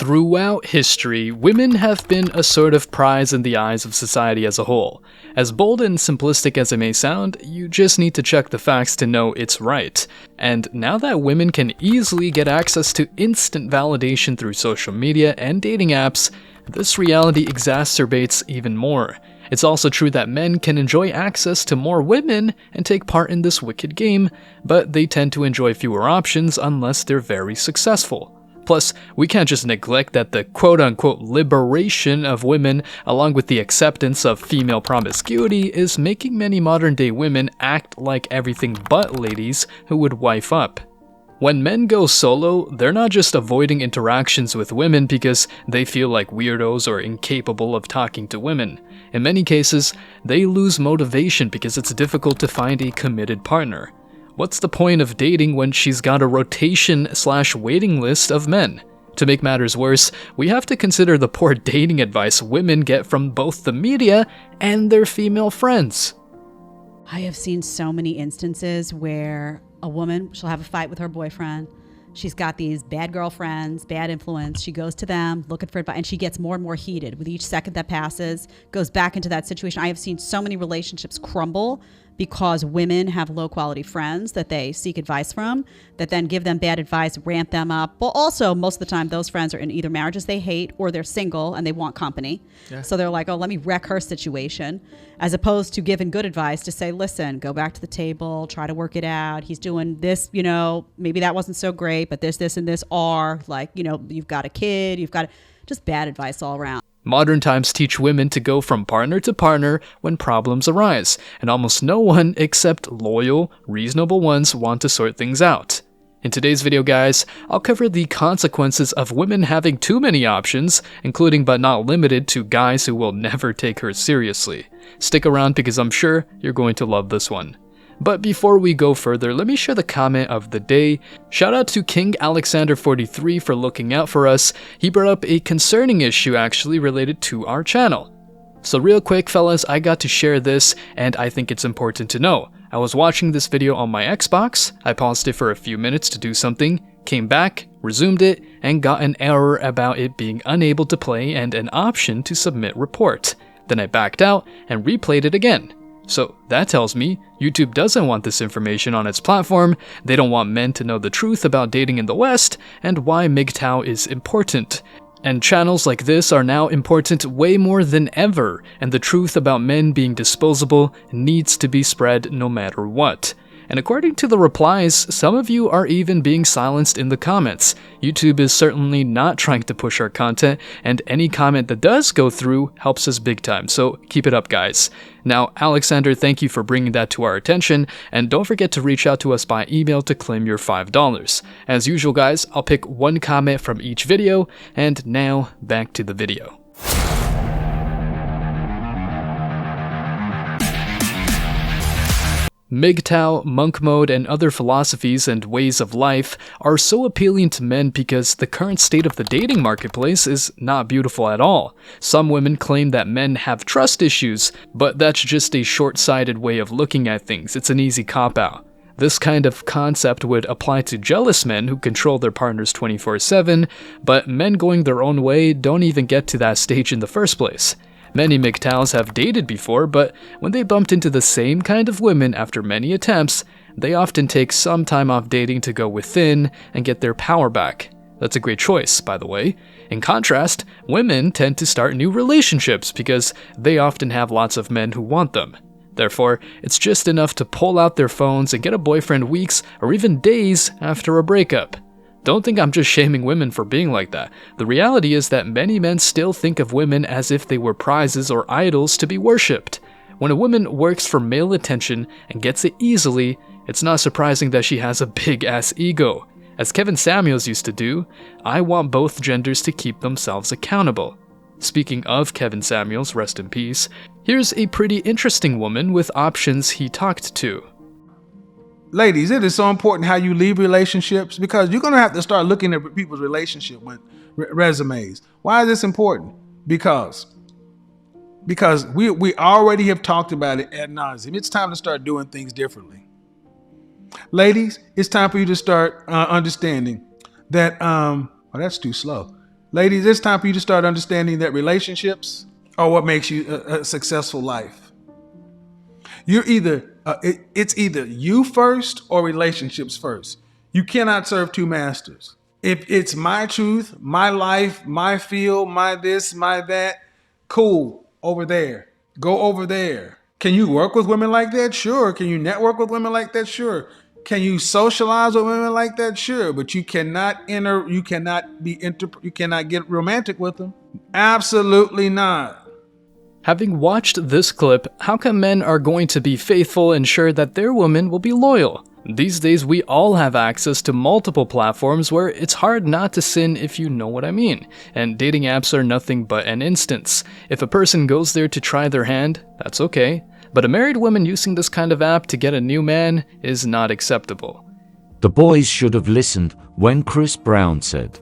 Throughout history, women have been a sort of prize in the eyes of society as a whole. As bold and simplistic as it may sound, you just need to check the facts to know it's right. And now that women can easily get access to instant validation through social media and dating apps, this reality exacerbates even more. It's also true that men can enjoy access to more women and take part in this wicked game, but they tend to enjoy fewer options unless they're very successful. Plus, we can't just neglect that the quote-unquote liberation of women, along with the acceptance of female promiscuity, is making many modern-day women act like everything but ladies who would wife up. When men go solo, they're not just avoiding interactions with women because they feel like weirdos or incapable of talking to women. In many cases, they lose motivation because it's difficult to find a committed partner. What's the point of dating when she's got a rotation/waiting list of men? To make matters worse, we have to consider the poor dating advice women get from both the media and their female friends. I have seen so many instances where a woman, she'll have a fight with her boyfriend. She's got these bad girlfriends, bad influence. She goes to them looking for advice, and she gets more and more heated with each second that passes, goes back into that situation. I have seen so many relationships crumble because women have low quality friends that they seek advice from, that then give them bad advice, ramp them up. Well, also, most of the time, those friends are in either marriages they hate or they're single and they want company. Yeah. So they're like, oh, let me wreck her situation, as opposed to giving good advice to say, listen, go back to the table, try to work it out. He's doing this, maybe that wasn't so great, but this and this are like, you've got a kid, you've got just bad advice all around. Modern times teach women to go from partner to partner when problems arise, and almost no one except loyal, reasonable ones want to sort things out. In today's video, guys, I'll cover the consequences of women having too many options, including but not limited to guys who will never take her seriously. Stick around because I'm sure you're going to love this one. But before we go further, let me share the comment of the day. Shout out to King Alexander 43 for looking out for us. He brought up a concerning issue actually related to our channel. So real quick, fellas, I got to share this and I think it's important to know. I was watching this video on my Xbox, I paused it for a few minutes to do something, came back, resumed it, and got an error about it being unable to play and an option to submit report. Then I backed out and replayed it again. So that tells me YouTube doesn't want this information on its platform, they don't want men to know the truth about dating in the West, and why MGTOW is important. And channels like this are now important way more than ever, and the truth about men being disposable needs to be spread no matter what. And according to the replies, some of you are even being silenced in the comments. YouTube is certainly not trying to push our content, and any comment that does go through helps us big time, so keep it up, guys. Now, Alexander, thank you for bringing that to our attention, and don't forget to reach out to us by email to claim your $5. As usual, guys, I'll pick one comment from each video, and now back to the video. MGTOW, monk mode, and other philosophies and ways of life are so appealing to men because the current state of the dating marketplace is not beautiful at all. Some women claim that men have trust issues, but that's just a short-sighted way of looking at things. It's an easy cop-out. This kind of concept would apply to jealous men who control their partners 24/7, but men going their own way don't even get to that stage in the first place. Many MGTOWs have dated before, but when they bumped into the same kind of women after many attempts, they often take some time off dating to go within and get their power back. That's a great choice, by the way. In contrast, women tend to start new relationships because they often have lots of men who want them. Therefore, it's just enough to pull out their phones and get a boyfriend weeks or even days after a breakup. Don't think I'm just shaming women for being like that. The reality is that many men still think of women as if they were prizes or idols to be worshipped. When a woman works for male attention and gets it easily, it's not surprising that she has a big-ass ego. As Kevin Samuels used to do, I want both genders to keep themselves accountable. Speaking of Kevin Samuels, rest in peace, here's a pretty interesting woman with options he talked to. Ladies, it is so important how you leave relationships because you're going to have to start looking at people's relationship with resumes. Why is this important? Because we already have talked about it ad nauseum. It's time to start doing things differently. Ladies, it's time for you to start understanding that, that's too slow. Ladies, it's time for you to start understanding that relationships are what makes you a successful life. You're either, it's either you first or relationships first. You cannot serve two masters. If it's my truth, my life, my field, my this, my that, cool, over there. Go over there. Can you work with women like that? Sure. Can you network with women like that? Sure. Can you socialize with women like that? Sure. But you cannot you cannot get romantic with them. Absolutely not. Having watched this clip, how come men are going to be faithful and sure that their woman will be loyal? These days, we all have access to multiple platforms where it's hard not to sin, if you know what I mean. And dating apps are nothing but an instance. If a person goes there to try their hand, that's okay. But a married woman using this kind of app to get a new man is not acceptable. The boys should have listened when Chris Brown said,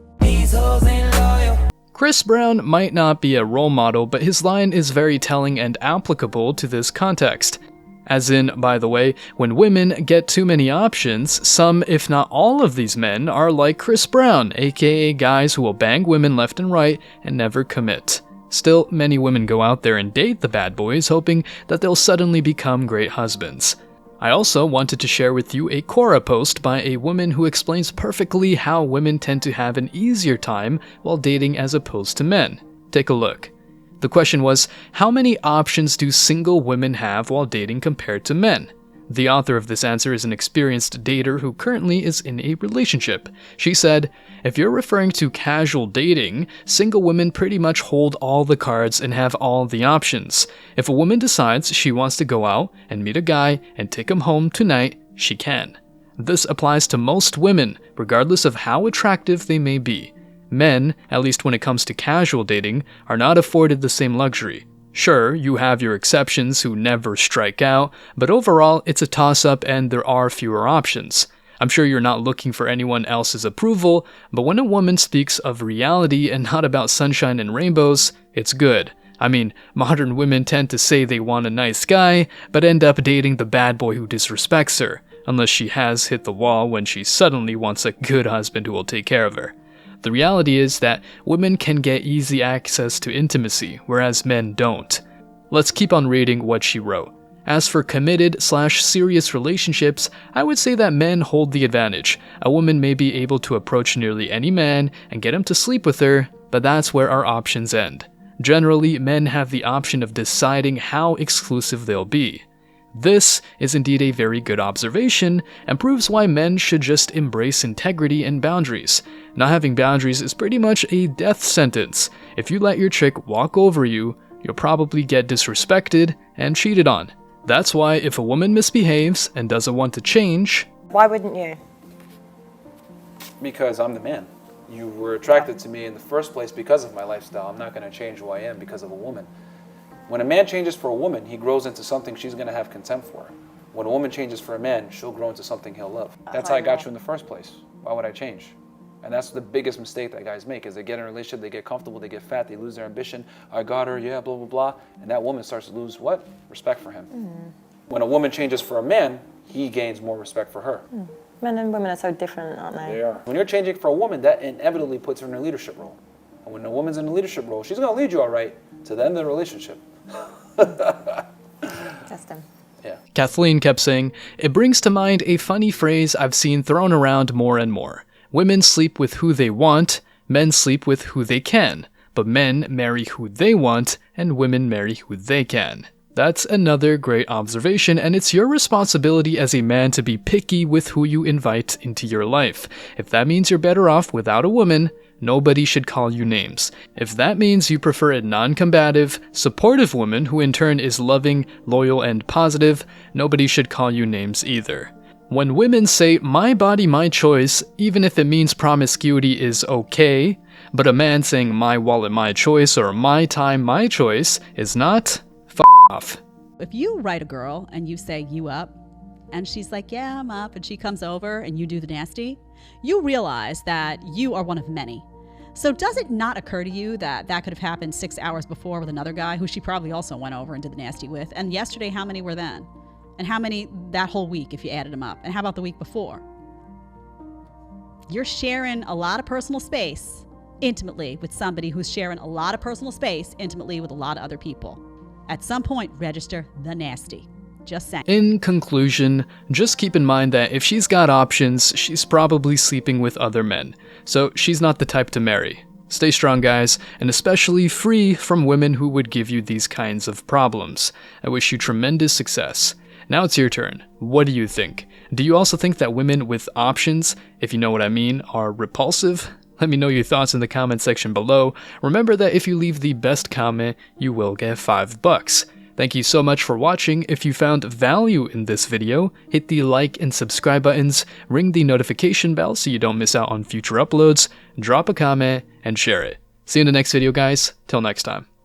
Chris Brown might not be a role model, but his line is very telling and applicable to this context. As in, by the way, when women get too many options, some, if not all of these men are like Chris Brown, aka guys who will bang women left and right and never commit. Still, many women go out there and date the bad boys, hoping that they'll suddenly become great husbands. I also wanted to share with you a Quora post by a woman who explains perfectly how women tend to have an easier time while dating as opposed to men. Take a look. The question was, how many options do single women have while dating compared to men? The author of this answer is an experienced dater who currently is in a relationship. She said, if you're referring to casual dating, single women pretty much hold all the cards and have all the options. If a woman decides she wants to go out and meet a guy and take him home tonight, she can. This applies to most women, regardless of how attractive they may be. Men, at least when it comes to casual dating, are not afforded the same luxury. Sure, you have your exceptions who never strike out, but overall it's a toss-up and there are fewer options. I'm sure you're not looking for anyone else's approval, but when a woman speaks of reality and not about sunshine and rainbows, it's good. I mean, modern women tend to say they want a nice guy, but end up dating the bad boy who disrespects her, unless she has hit the wall when she suddenly wants a good husband who will take care of her. The reality is that women can get easy access to intimacy, whereas men don't. Let's keep on reading what she wrote. As for committed/serious relationships, I would say that men hold the advantage. A woman may be able to approach nearly any man and get him to sleep with her, but that's where our options end. Generally, men have the option of deciding how exclusive they'll be. This is indeed a very good observation and proves why men should just embrace integrity and boundaries. Not having boundaries is pretty much a death sentence. If you let your chick walk over you, you'll probably get disrespected and cheated on. That's why if a woman misbehaves and doesn't want to change... Why wouldn't you? Because I'm the man. You were attracted to me in the first place because of my lifestyle. I'm not going to change who I am because of a woman. When a man changes for a woman, he grows into something she's going to have contempt for. When a woman changes for a man, she'll grow into something he'll love. That's how I got you in the first place. Why would I change? And that's the biggest mistake that guys make, is they get in a relationship, they get comfortable, they get fat, they lose their ambition. I got her, yeah, blah, blah, blah. And that woman starts to lose what? Respect for him. When a woman changes for a man, he gains more respect for her. Men and women are so different, aren't they? They are. When you're changing for a woman, that inevitably puts her in a leadership role. And when a woman's in a leadership role, she's going to lead you all right to the end of the relationship. Justin. Yeah. Kathleen kept saying, it brings to mind a funny phrase I've seen thrown around more and more. Women sleep with who they want, men sleep with who they can, but men marry who they want, and women marry who they can. That's another great observation, and it's your responsibility as a man to be picky with who you invite into your life. If that means you're better off without a woman, nobody should call you names. If that means you prefer a non-combative, supportive woman who in turn is loving, loyal, and positive, nobody should call you names either. When women say, my body, my choice, even if it means promiscuity is okay, but a man saying my wallet, my choice, or my time, my choice is not, f*** off. If you write a girl and you say, you up? And she's like, yeah, I'm up. And she comes over and you do the nasty, you realize that you are one of many. So does it not occur to you that that could have happened 6 hours before with another guy who she probably also went over and did the nasty with? And yesterday, how many were then? And how many that whole week if you added them up? And how about the week before? You're sharing a lot of personal space intimately with somebody who's sharing a lot of personal space intimately with a lot of other people. At some point, register the nasty. Just saying. In conclusion, just keep in mind that if she's got options, she's probably sleeping with other men, so she's not the type to marry. Stay strong, guys, and especially free from women who would give you these kinds of problems. I wish you tremendous success. Now it's your turn. What do you think? Do you also think that women with options, if you know what I mean, are repulsive? Let me know your thoughts in the comment section below. Remember that if you leave the best comment, you will get $5. Thank you so much for watching. If you found value in this video, hit the like and subscribe buttons, ring the notification bell so you don't miss out on future uploads, drop a comment, and share it. See you in the next video, guys. Till next time.